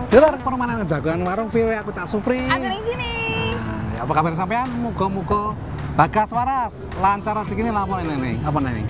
Dulur permainan jagoan warung VW aku Cak Supri. Aku ning sini. Ya, apa kabar sampean? Muga-muga bagas waras, lancar rezekine lampun ini. Apa nih?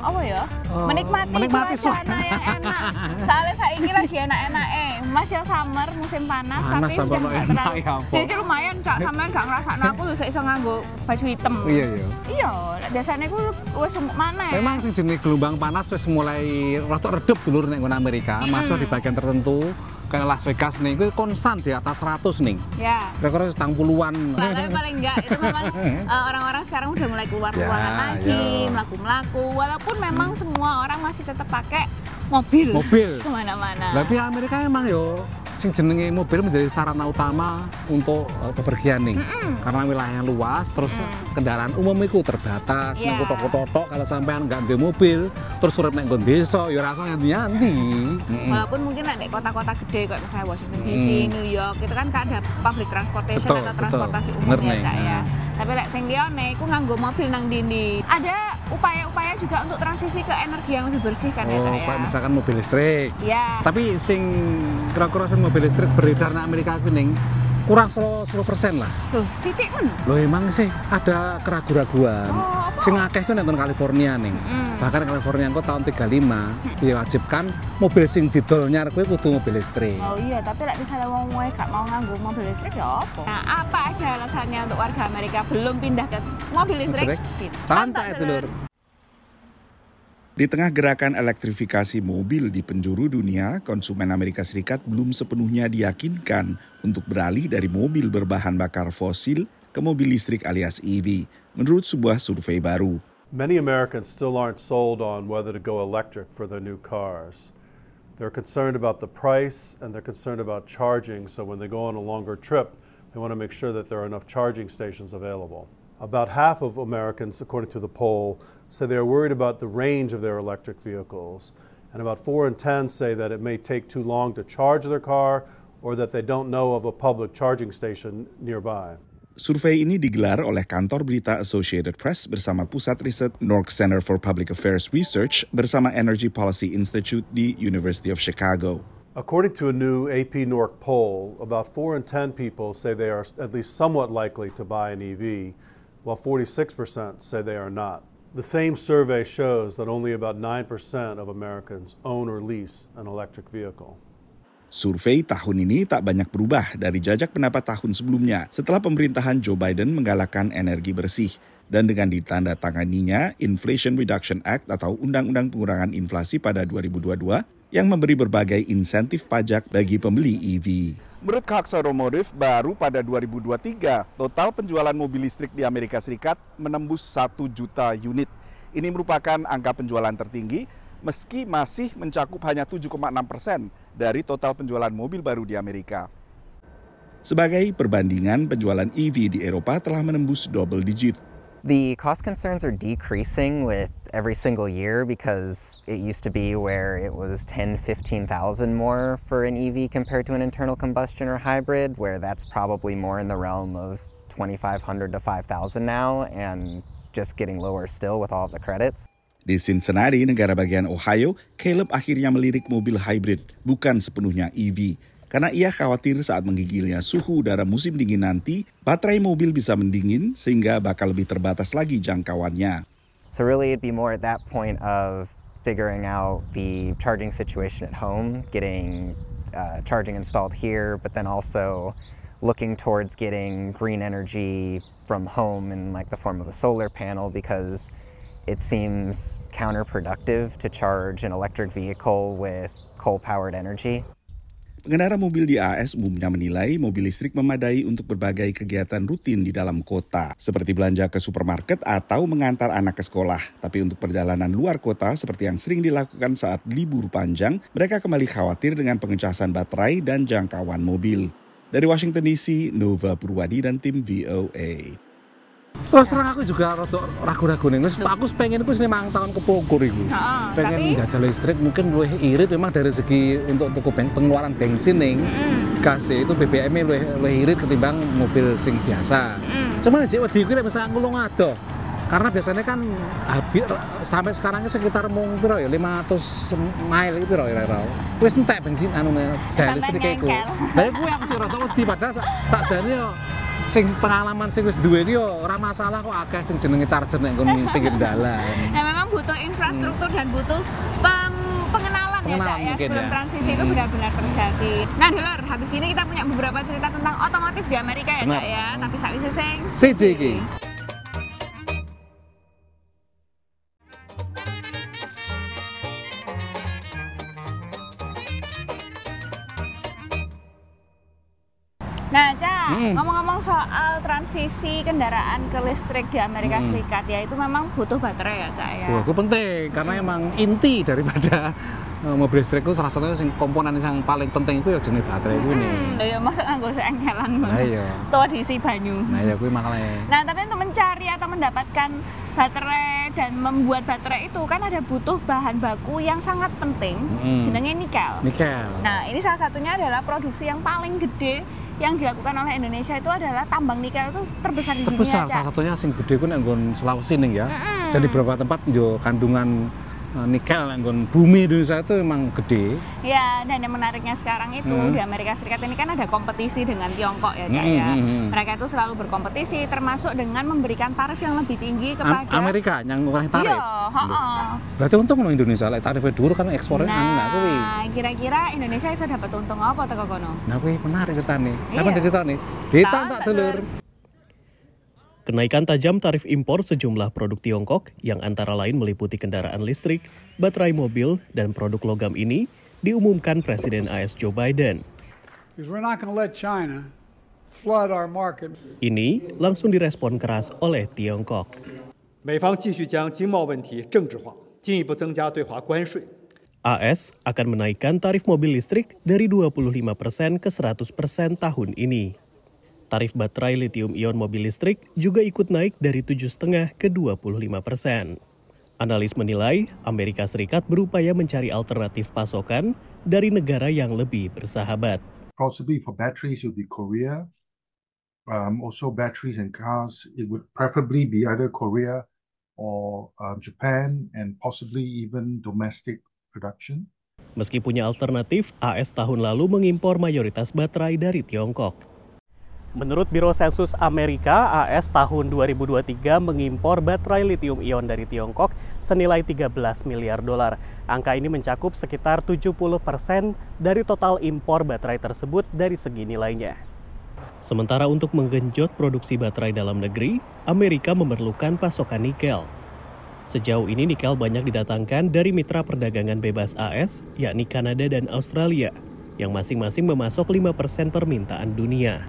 Apa ya? Oh, menikmati menikmati suasana yang enak. Soalnya saiki lagi enak-enake. Mas ya summer, musim panas, Panas tapi sampai udah nggak enak, terlalu. ya ampun. Jadi lumayan, Cak, sampean gak ngrasakno aku bisa iso nganggo baju hitam. Iya, iya. Iya, biasanya aku wis mana? Memang sih jenis gelombang panas wis mulai rada redup dulur nek nggon Amerika, masuk di bagian tertentu. Kayak Las Vegas nih, itu konstan di atas 100 nih. Ya. Kira-kira setang puluhan. Tapi paling enggak, itu memang orang-orang sekarang udah mulai keluar ruangan lagi, melaku-melaku. Walaupun memang semua orang masih tetap pakai mobil. Kemana-mana. Tapi Amerika emang yo, sing jenenge mobil menjadi sarana utama untuk bepergian nih. Karena wilayahnya luas, terus kendaraan umum itu terbatas. Nek kotok-kotok kalau sampean nggak di mobil, terus urip nek nggon desa ya rasa nganti-nganti. Walaupun mungkin ada kota-kota gede kayak misalnya Washington DC, New York, itu kan ada public transportation atau transportasi umum biasa ya. Tapi lek sing liyane iku nganggo mobil nang dindi. Ada upaya-upaya juga untuk transisi ke energi yang lebih bersih kan ya, Cak, ya. Misalkan mobil listrik. Ya. Tapi sing kira-kira sing mobil listrik beredar nang Amerika kuwi kurang 10% lah. Loh, titik men. Loh emang sih ada keraguan-raguan. Sing akeh kan nonton California nih. Bahkan California kok tahun 35 diwajibkan mobil sing didol nyar kuwi kudu mobil listrik. Oh iya, tapi lek misalnya wong gak mau nganggo mobil listrik ya apa? Nah, apa aja alasannya untuk warga Amerika belum pindah ke mobil listrik? Santai dulur. Di tengah gerakan elektrifikasi mobil di penjuru dunia, konsumen Amerika Serikat belum sepenuhnya diyakinkan untuk beralih dari mobil berbahan bakar fosil ke mobil listrik alias EV, menurut sebuah survei baru. Many Americans still aren't sold on whether to go electric for their new cars. They're concerned about the price and they're concerned about charging, so when they go on a longer trip, they want to make sure that there are enough charging stations available. About half of Americans, according to the poll, say they are worried about the range of their electric vehicles. And about 4 in 10 say that it may take too long to charge their car or that they don't know of a public charging station nearby. Survei ini digelar oleh kantor berita Associated Press bersama pusat riset NORC Center for Public Affairs Research bersama Energy Policy Institute di University of Chicago. According to a new AP NORC poll, about 4 in 10 people say they are at least somewhat likely to buy an EV, while 46% say they are not. The same survey shows that only about 9% of Americans own or lease an electric vehicle. Survei tahun ini tak banyak berubah dari jajak pendapat tahun sebelumnya setelah pemerintahan Joe Biden menggalakkan energi bersih dan dengan ditandatanganinya Inflation Reduction Act atau Undang-Undang Pengurangan Inflasi pada 2022 yang memberi berbagai insentif pajak bagi pembeli EV. Menurut Cox Automotive, baru pada 2023, total penjualan mobil listrik di Amerika Serikat menembus 1 juta unit. Ini merupakan angka penjualan tertinggi, meski masih mencakup hanya 7,6% dari total penjualan mobil baru di Amerika. Sebagai perbandingan, penjualan EV di Eropa telah menembus double digit. The cost concerns are decreasing with every single year because it used to be where it was 10,000–15,000 more for an EV compared to an internal combustion or hybrid, where that's probably more in the realm of 2,500 to 5,000 now and just getting lower still with all of the credits. Di Cincinnati, negara bagian Ohio, Caleb akhirnya melirik mobil hybrid, bukan sepenuhnya EV. Karena ia khawatir saat menggigilnya suhu udara musim dingin nanti, baterai mobil bisa mendingin sehingga bakal lebih terbatas lagi jangkauannya. So really it'd be more at that point of figuring out the charging situation at home, getting charging installed here, but then also looking towards getting green energy from home in like the form of a solar panel, because it seems counterproductive to charge an electric vehicle with coal-powered energy. Pengendara mobil di AS umumnya menilai mobil listrik memadai untuk berbagai kegiatan rutin di dalam kota, seperti belanja ke supermarket atau mengantar anak ke sekolah. Tapi untuk perjalanan luar kota seperti yang sering dilakukan saat libur panjang, mereka kembali khawatir dengan pengecasan baterai dan jangkauan mobil. Dari Washington DC, Nova Purwadi dan tim VOA. Terus terang aku juga rada ragu-ragu nih. Aku pengen aku 5 tahun kepungkur iku. Pengen jajal listrik mungkin luwih irit memang dari segi untuk tuku pengeluaran bensin ning. Gas itu BBM-nya luwih irit ketimbang mobil sing biasa. Cuman jek wedi kuwi nek misalnya ngulung adoh. Karena biasanya kan sampai sekarang sekitar mung piro ya 500 mile iki piro ya. Wis entek bensin daya listrik iku. Lah kuwi aku sing rada wedi padahal sakjane yo sing pengalaman sing wis duwe iki yo ora masalah kok akeh sing jenenge charger nek nggon pinggir dalan. Nah, memang butuh infrastruktur dan butuh pengenalan ya, Cak, ya, sebelum transisi itu benar-benar terjadi. Nah, Dulur, habis ini kita punya beberapa cerita tentang otomotif di Amerika ya, Cak, ya. Tapi sakwise sing siji iki. Nah, Cak, ngomong-ngomong soal transisi kendaraan ke listrik di Amerika Serikat, ya itu memang butuh baterai ya, Cak, ya? Wah, itu penting, karena emang inti daripada mobil listrik itu salah satunya komponen yang paling penting itu ya jenis baterai itu nih. Ya, masuk nganggo seengkelan Nah, iya. Tuh diisi banyu. Nah, ya kuwi makanya. Nah, tapi untuk mencari atau mendapatkan baterai dan membuat baterai itu kan ada butuh bahan baku yang sangat penting, jenenge nikel. Nikel. Nah, ini salah satunya adalah produksi yang paling gede yang dilakukan oleh Indonesia itu adalah tambang nikel itu terbesar di dunia. Salah satunya sing gede ku nek nggon Sulawesi ning ya. Dan di beberapa tempat yo kandungan nikel nek nggon bumi Indonesia itu memang gede. Ya, dan yang menariknya sekarang itu di Amerika Serikat ini kan ada kompetisi dengan Tiongkok ya, Cak, ya. Mereka itu selalu berkompetisi termasuk dengan memberikan tarif yang lebih tinggi kepada Amerika yang ngurang tarif. Iya, heeh. Berarti untung loh Indonesia lek tarifnya dhuwur kan ekspornya nah, kuwi. Kira-kira Indonesia bisa dapat untung apa teko kono? Nah, kuwi menarik ceritane. Iya. Apa ceritane? Ditantak dulur. Kenaikan tajam tarif impor sejumlah produk Tiongkok yang antara lain meliputi kendaraan listrik, baterai mobil, dan produk logam ini diumumkan Presiden AS Joe Biden. Ini langsung direspon keras oleh Tiongkok. AS akan menaikkan tarif mobil listrik dari 25% ke 100% tahun ini. Tarif baterai lithium-ion mobil listrik juga ikut naik dari 7,5% ke 25%. Analis menilai Amerika Serikat berupaya mencari alternatif pasokan dari negara yang lebih bersahabat. Possibly for batteries would be Korea. Also batteries and cars, it would preferably be either Korea or Japan and possibly even domestic production. Meski punya alternatif, AS tahun lalu mengimpor mayoritas baterai dari Tiongkok. Menurut Biro Sensus Amerika, AS tahun 2023 mengimpor baterai lithium-ion dari Tiongkok senilai 13 miliar dolar. Angka ini mencakup sekitar 70% dari total impor baterai tersebut dari segi nilainya. Sementara untuk menggenjot produksi baterai dalam negeri, Amerika memerlukan pasokan nikel. Sejauh ini nikel banyak didatangkan dari mitra perdagangan bebas AS, yakni Kanada dan Australia, yang masing-masing memasok 5% permintaan dunia.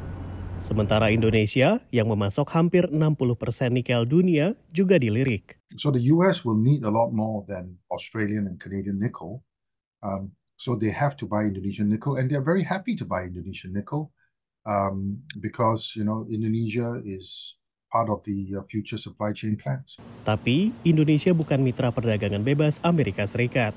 Sementara Indonesia yang memasok hampir 60% nikel dunia juga dilirik. So the US will need a lot more than Australian and Canadian nickel. So they have to buy Indonesian nickel, and they are very happy to buy Indonesian nickel because Indonesia is part of the future supply chain plans. Tapi Indonesia bukan mitra perdagangan bebas Amerika Serikat.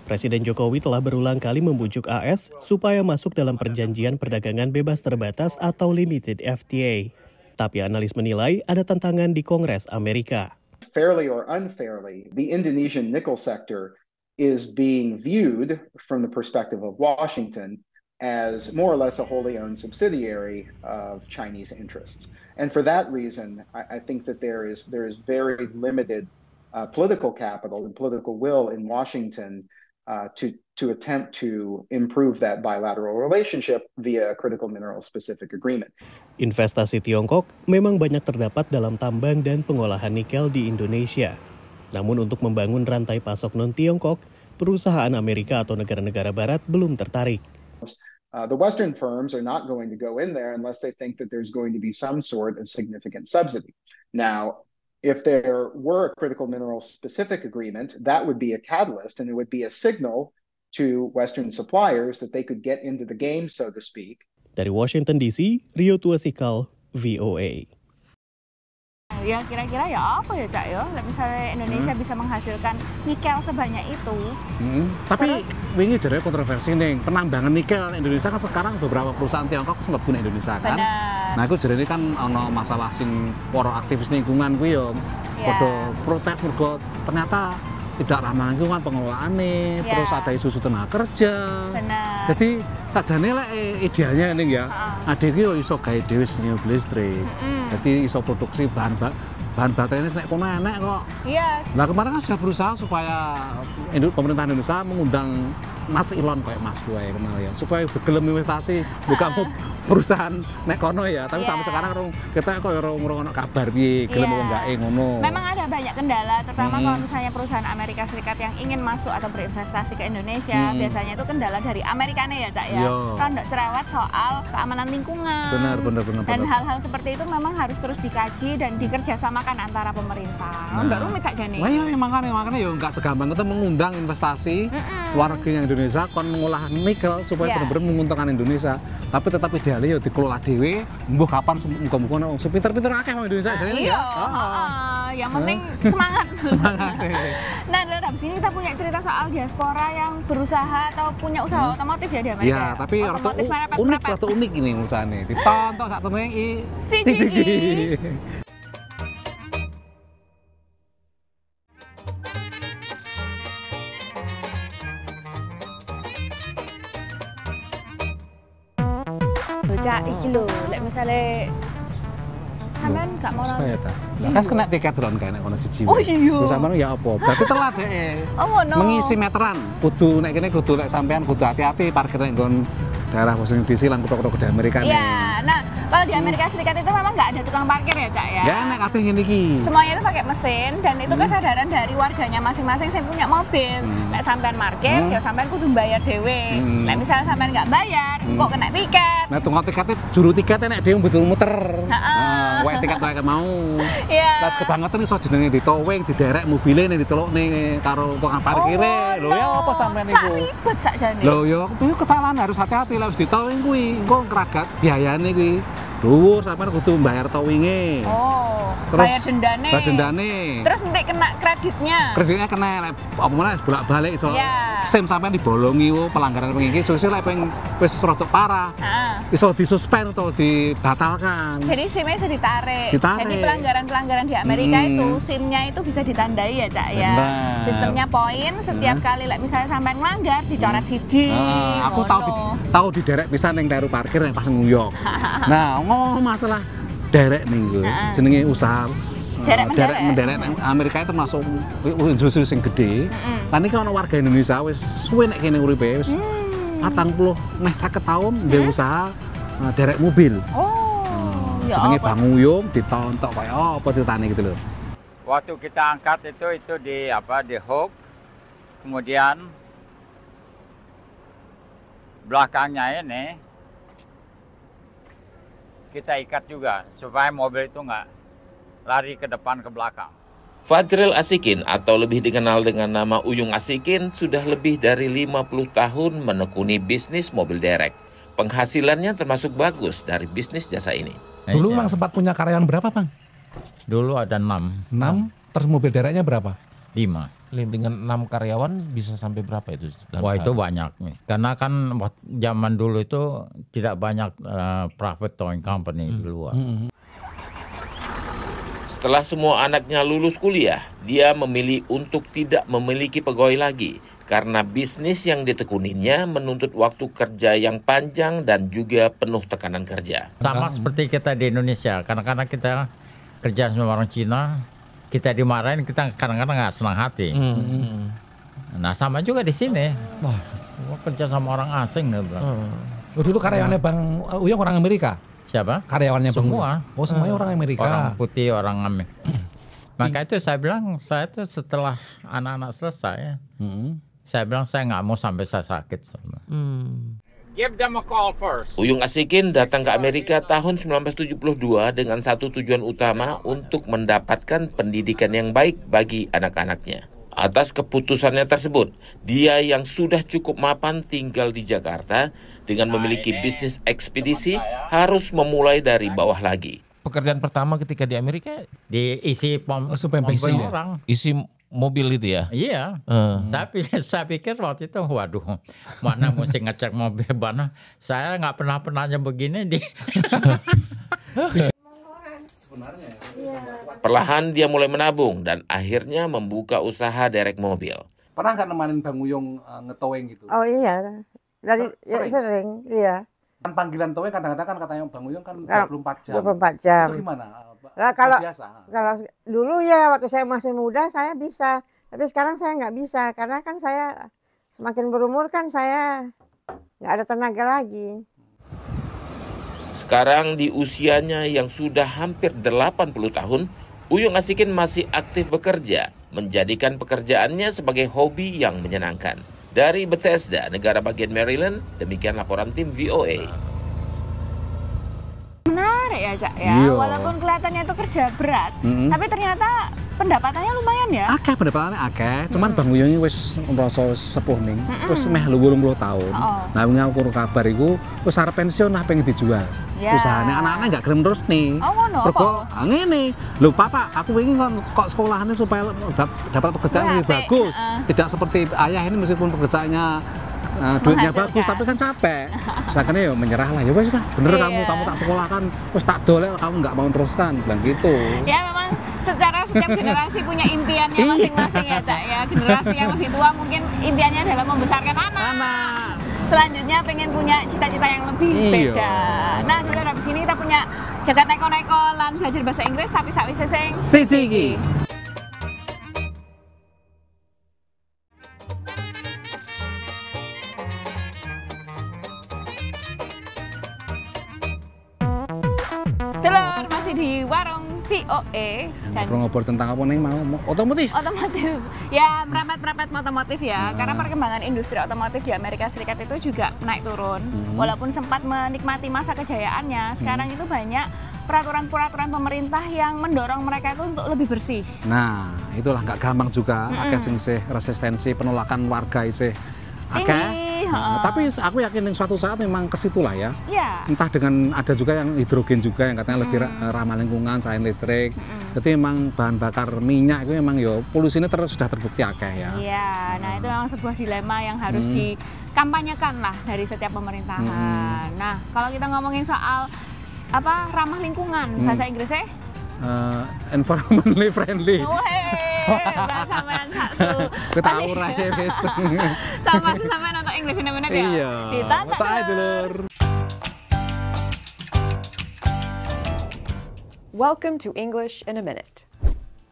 Presiden Jokowi telah berulang kali membujuk AS supaya masuk dalam perjanjian perdagangan bebas terbatas atau limited FTA. Tapi analis menilai ada tantangan di Kongres Amerika. Fairly or unfairly, the Indonesian nickel sector is being viewed from the perspective of Washington as more or less a wholly owned subsidiary of Chinese interests. And for that reason, I think that there is very limited political capital and political will in Washington to attempt to improve that bilateral relationship via a critical mineral specific agreement. Investasi Tiongkok memang banyak terdapat dalam tambang dan pengolahan nikel di Indonesia. Namun untuk membangun rantai pasok non-Tiongkok, perusahaan Amerika atau negara-negara barat belum tertarik. The Western firms are not going to go in there unless they think that there's going to be some sort of significant subsidy. Now, if there were a critical mineral specific agreement, that would be a catalyst and it would be a signal to Western suppliers that they could get into the game, so to speak. Dari Washington DC, Rio Tuasikal, VOA. Ya kira-kira ya apa ya, Cak, ya? Misalnya Indonesia bisa menghasilkan nikel sebanyak itu. Tapi wingi jare kontroversi nih, penambangan nikel Indonesia kan sekarang beberapa perusahaan Tiongkok sudah punya Indonesia kan. Benar. Nah, itu jadi kan ono masalah sing para aktivis lingkungan kuwi yo Podo protes mergo ternyata tidak ramah lingkungan pengelolaannya, terus ada isu tenaga kerja. Benar. Jadi sajane lek idealnya ning ya, adek iki yo iso gawe dhewe mobil listrik. Jadi iso produksi bahan baterai ini nek kono enek kok. Iya. Nah kemarin kan sudah berusaha supaya pemerintah Indonesia mengundang Mas Elon kayak Mas gue kenal ya, supaya gelem investasi buka perusahaan nek kono ya. Tapi sampai sekarang kita kok ono kabar piye gelem apa enggak ngono. Memang ada banyak kendala, terutama kalau misalnya perusahaan Amerika Serikat yang ingin masuk atau berinvestasi ke Indonesia, biasanya itu kendala dari Amerikanya ya, Cak ya. Rondok cerewet soal keamanan lingkungan. Benar. Dan hal-hal seperti itu memang harus terus dikaji dan dikerjasamakan antara pemerintah. Rondok rumit Cak Jani. Wah iya makanya ya nggak segampang itu mengundang investasi luar negeri yang Indonesia kon mengolah nikel supaya benar-benar menguntungkan Indonesia. Tapi tetap idealnya ya dikelola dhewe, mbuh kapan muga-muga wong pinter-pinter akeh wong Indonesia jane ya. Yang penting semangat. Nah, dan habis ini kita punya cerita soal diaspora yang berusaha atau punya usaha otomotif ya di Amerika. Iya, tapi rada unik ini usahane. Ditonton sak temene iki. Cak, iki lho, lek misale sampean gak mau sepeda. Kan kena tiket drone kene kono siji. Oh iya. Terus sampean ya apa? Berarti telat deh. Oh ngono. Mengisi meteran. Kudu nek kene kudu lek sampean kudu hati-hati parkir nek nggon daerah Washington DC lan kota-kota di Amerika nih. Iya. Nah, kalau di Amerika Serikat itu memang nggak ada tukang parkir ya, Cak ya? Ya, nek kabeh ngene iki. Semuanya itu pakai mesin dan itu kesadaran dari warganya masing-masing yang punya mobil. Nek sampean parkir, ya sampean kudu bayar dhewe. Nek misalnya sampean nggak bayar, kok kena tiket. Nah, tunggu tiketnya juru tiketnya nek dhewe betul muter. Wae tiket wae mau. Iya. Pas kebangetan iso jenenge ditowing, diderek mobile ning dicelukne karo tukang parkire. Lho ya apa sampean iku? Ribet Cak jane. Lho ya itu kesalahan harus hati-hati lek wis ditowing kuwi. Engko ngragat biayane kuwi. Dhuwur sampean kudu mbayar towinge. Oh, terus bayar dendane. Bayar dendane. Terus nanti kena kreditnya. Kreditnya kena apa meneh bolak-balik iso. SIM sampean dibolongi pelanggaran pengiki sosial lek pengen wis rada parah. Iso disuspend atau dibatalkan. Jadi SIM-nya bisa ditarik. Jadi pelanggaran-pelanggaran di Amerika itu SIM-nya itu bisa ditandai ya, Cak ya. Sistemnya poin setiap kali misalnya sampean melanggar dicoret siji. Aku tahu diderek pisan ning daerah parkir yang pas New York. Nah, ngomong masalah derek nih gue, jenenge usaha menderek Amerika itu termasuk industri yang gede. Lah niki ana warga Indonesia wis suwe nek kene uripe wis 40 meh 50 tahun dia usaha derek mobil. Jenenge Bang Uyung ditontok kaya apa ceritane gitu loh. Waktu kita angkat itu di hook, kemudian belakangnya ini kita ikat juga supaya mobil itu nggak lari ke depan ke belakang. Fadril Asikin atau lebih dikenal dengan nama Uyung Asikin sudah lebih dari 50 tahun menekuni bisnis mobil derek. Penghasilannya termasuk bagus dari bisnis jasa ini. Dulu Bang sempat punya karyawan berapa Bang? Dulu ada 6. 6? Terus mobil dereknya berapa? 5. Dengan 6 karyawan bisa sampai berapa itu? Wah itu banyak nih, karena kan zaman dulu itu tidak banyak private towing company di luar. Setelah semua anaknya lulus kuliah, dia memilih untuk tidak memiliki pegawai lagi karena bisnis yang ditekuninya menuntut waktu kerja yang panjang dan juga penuh tekanan kerja. Sama seperti kita di Indonesia, karena kita kerja sama orang Cina, kita dimarahin, kita kadang-kadang nggak senang hati. Nah sama juga di sini, wah kerja sama orang asing nih bro. Dulu karyawannya Bang Uyung orang Amerika? Siapa? Karyawannya semua. Oh semuanya orang Amerika. Orang putih, orang Amerika. Maka itu saya bilang, saya itu setelah anak-anak selesai, saya bilang saya nggak mau sampai saya sakit. Give them a call first. Uyung Asikin datang ke Amerika tahun 1972 dengan satu tujuan utama untuk mendapatkan pendidikan yang baik bagi anak-anaknya. Atas keputusannya tersebut, dia yang sudah cukup mapan tinggal di Jakarta dengan memiliki bisnis ekspedisi harus memulai dari bawah lagi. Pekerjaan pertama ketika di Amerika diisi pom bensin orang. Isi mobil itu ya? Iya. Saya pikir waktu itu, waduh, mana mesti ngecek mobil mana? Saya nggak pernah begini di. Perlahan dia mulai menabung dan akhirnya membuka usaha derek mobil. Pernah nggak nemanin Bang Uyung ngetowing gitu? Oh iya, sering, iya. Kan panggilan towing kadang-kadang kan katanya Bang Uyung kan 24 jam. 24 jam. Itu gimana? Nah, kalau dulu ya waktu saya masih muda saya bisa, tapi sekarang saya nggak bisa karena kan saya semakin berumur kan saya nggak ada tenaga lagi. Sekarang di usianya yang sudah hampir 80 tahun, Uyung Asikin masih aktif bekerja, menjadikan pekerjaannya sebagai hobi yang menyenangkan. Dari Bethesda, negara bagian Maryland, demikian laporan tim VOA. Menarik ya, Cak ya. Iya. Walaupun kelihatannya itu kerja berat, tapi ternyata pendapatannya lumayan ya. Akeh pendapatannya akeh, cuman Bang Uyung ini wis merasa sepuh ning, wis meh 80 tahun. Nah, ngaku kabar iku wis arep pensiun lah pengen dijual. Usahane anak-anak nggak gelem terus nih. Oh ngono. Mergo ngene. Lho Papa, aku ingin kok sekolahannya supaya dapat pekerjaan yang lebih bagus. Tidak seperti ayah ini meskipun pekerjaannya duitnya bagus tapi kan capek. Misalkan ya menyerah lah, ya wes lah bener kamu tak sekolah kan wes tak dolek kamu nggak mau teruskan bilang gitu. Ya memang secara setiap generasi punya impiannya masing-masing ya Cak ya. Generasi yang lebih tua mungkin impiannya adalah membesarkan anak. Selanjutnya pengen punya cita-cita yang lebih beda. Nah dulu habis ini kita punya jagat neko-neko lan belajar bahasa Inggris tapi sakwise sing siji iki. Telur masih di warung VOA dan ngobrol tentang apa nih mau otomotif. Ya merepet-merepet otomotif ya. Karena perkembangan industri otomotif di Amerika Serikat itu juga naik turun. Walaupun sempat menikmati masa kejayaannya, sekarang itu banyak peraturan-peraturan pemerintah yang mendorong mereka itu untuk lebih bersih. Nah, itulah nggak gampang juga. Akeh sing isih resistensi penolakan warga isih akeh. Tapi aku yakin suatu saat memang ke situ lah ya. Entah dengan ada juga yang hidrogen juga yang katanya lebih ramah lingkungan selain listrik. Jadi memang bahan bakar minyak itu memang ya polusinya sudah terbukti akeh ya. Iya, nah itu memang sebuah dilema yang harus dikampanyekan lah dari setiap pemerintahan. Nah, kalau kita ngomongin soal apa ramah lingkungan, bahasa Inggrisnya? Environmentally friendly. Sampean satu. Ketahu rae wis. Sama sampean nonton Inggris ini bener ya? Iya. Ditata dulur. Welcome to English in a Minute.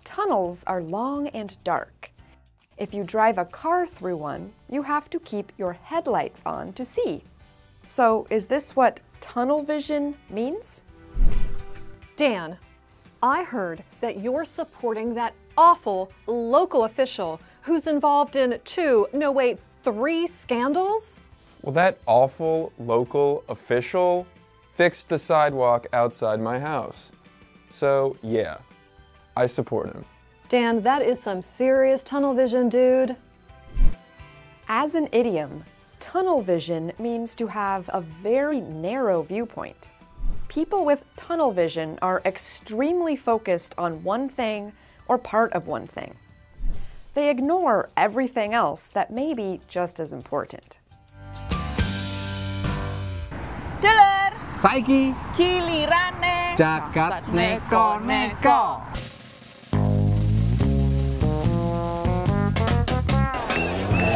Tunnels are long and dark. If you drive a car through one, you have to keep your headlights on to see. So, is this what tunnel vision means? Dan, I heard that you're supporting that awful local official who's involved in 3 scandals? Well, that awful local official fixed the sidewalk outside my house. So, yeah, I support him. Dan, that is some serious tunnel vision, dude. As an idiom, tunnel vision means to have a very narrow viewpoint. People with tunnel vision are extremely focused on one thing or part of one thing. They ignore everything else that may be just as important. Dulur, saiki gilirane jagat neko-neko.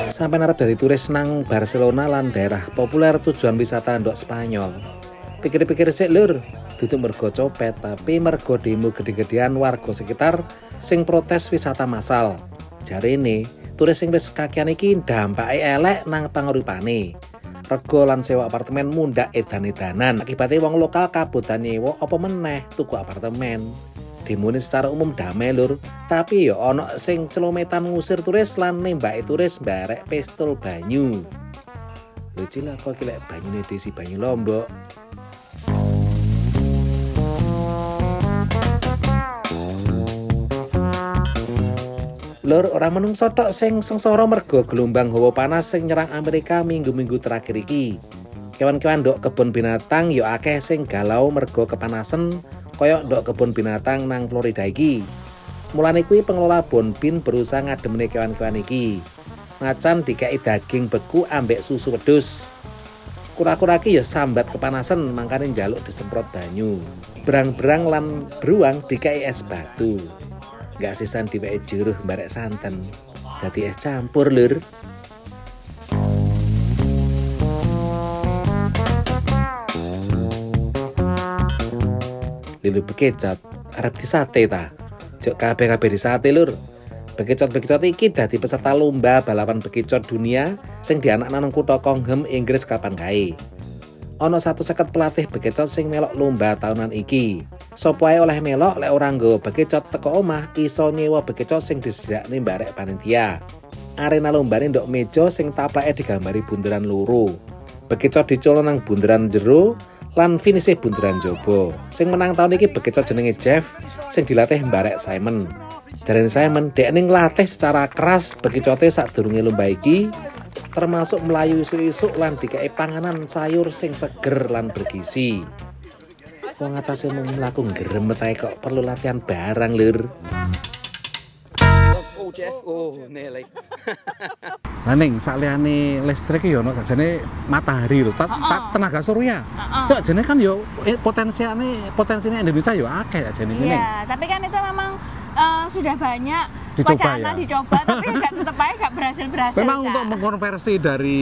Sampai arep dari turis nang Barcelona lan daerah populer tujuan wisata ndok Spanyol. Pikir-pikir sik lur, dudu mergo copet tapi mergo demo gede-gedean warga sekitar sing protes wisata massal. Jarene, turis sing wis kakean iki dampake elek nang panguripane. Rego lan sewa apartemen mundhak edan-edanan. Akibate wong lokal kabutan nyewa apa meneh tuku apartemen. Demone secara umum damai lur, tapi ya ana sing celometan ngusir turis lan nembake turis mbarek pistol banyu. Lho cila kok kilek banyune desi banyu Lombok. Lur, orang menungso tok sing sengsara mergo gelombang hawa panas sing nyerang Amerika minggu-minggu terakhir iki. Kewan-kewan ndok kebun binatang ya akeh sing galau mergo kepanasan kaya ndok kebun binatang nang Florida iki. Mulane kuwi pengelola Bonbin berusaha ngademne kewan-kewan iki. Macan dikei daging beku ambek susu wedhus. Kura-kura iki ya sambat kepanasan mangkane njaluk disemprot banyu. Berang-berang lan beruang dikai es batu. Gak sisan diweke jeruh mbarek santen. Dadi es campur lur. Lilu bekecot arep disate ta. Jok kabeh-kabeh disate lur. Bekicot-bekicot iki dadi peserta lomba balapan bekicot dunia sing dianakna nang kutha Conghem, Inggris kapan kae. Ana 150 pelatih bekicot sing melok lomba tahunan iki. Sopo ae oleh melok lek ora nggawa bekicot teko omah iso nyewa bekicot sing disediakne mbarek panitia. Arena lombane ndok meja sing taplake digambari bunderan loro. Bekicot diculno nang bunderan jero lan finisih bunderan jaba. Sing menang tahun iki bekicot jenenge Jeff sing dilatih mbarek Simon. Jarene Simon, dekne nglatih secara keras bekicote sadurunge lomba iki, termasuk melayu isuk-isuk lan dikei panganan sayur sing seger lan bergizi. Wong atase mung mlaku ngremet ae kok perlu latihan barang, Lur. Oh, Jeff. Oh, nearly. Lah ning sakliyane listrik ya ono jane matahari lho, tenaga surya. Cok jane kan yo potensinya Indonesia yo akeh jane ngene. Iya, tapi kan itu memang sudah banyak wacana dicoba tapi tetap aja nggak berhasil. Memang untuk mengkonversi dari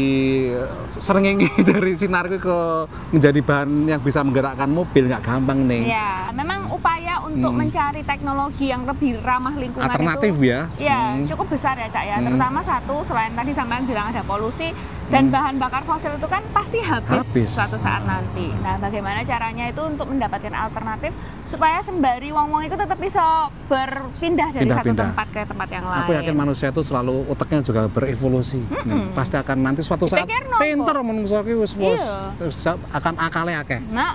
srengenge dari sinar ke menjadi bahan yang bisa menggerakkan mobil nggak gampang nih. Ya, memang upaya untuk mencari teknologi yang lebih ramah lingkungan alternatif itu, ya. Cukup besar ya Cak ya. Terutama satu, selain tadi sampean bilang ada polusi dan bahan bakar fosil itu kan pasti habis suatu saat nanti. Nah, bagaimana caranya itu untuk mendapatkan alternatif supaya sembari wong-wong itu tetap bisa berpindah dari satu tempat ke tempat yang lain. Aku yakin manusia itu selalu otaknya juga berevolusi. Pasti akan nanti suatu saat pinter menungso ki wis akan akale akeh. Nah,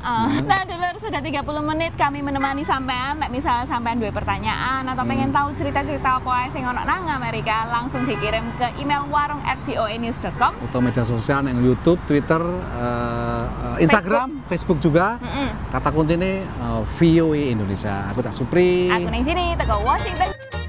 dulur sudah 30 menit kami menemani sampean. Nek misalnya sampean duwe pertanyaan atau pengen tahu cerita-cerita apa ae sing ono nang Amerika, langsung dikirim ke email warung@voanews.com atau media sosial yang YouTube, Twitter, Instagram, Facebook juga. Kata kuncinya VOA Indonesia. Aku tak Supri. Aku neng sini, teko Washington.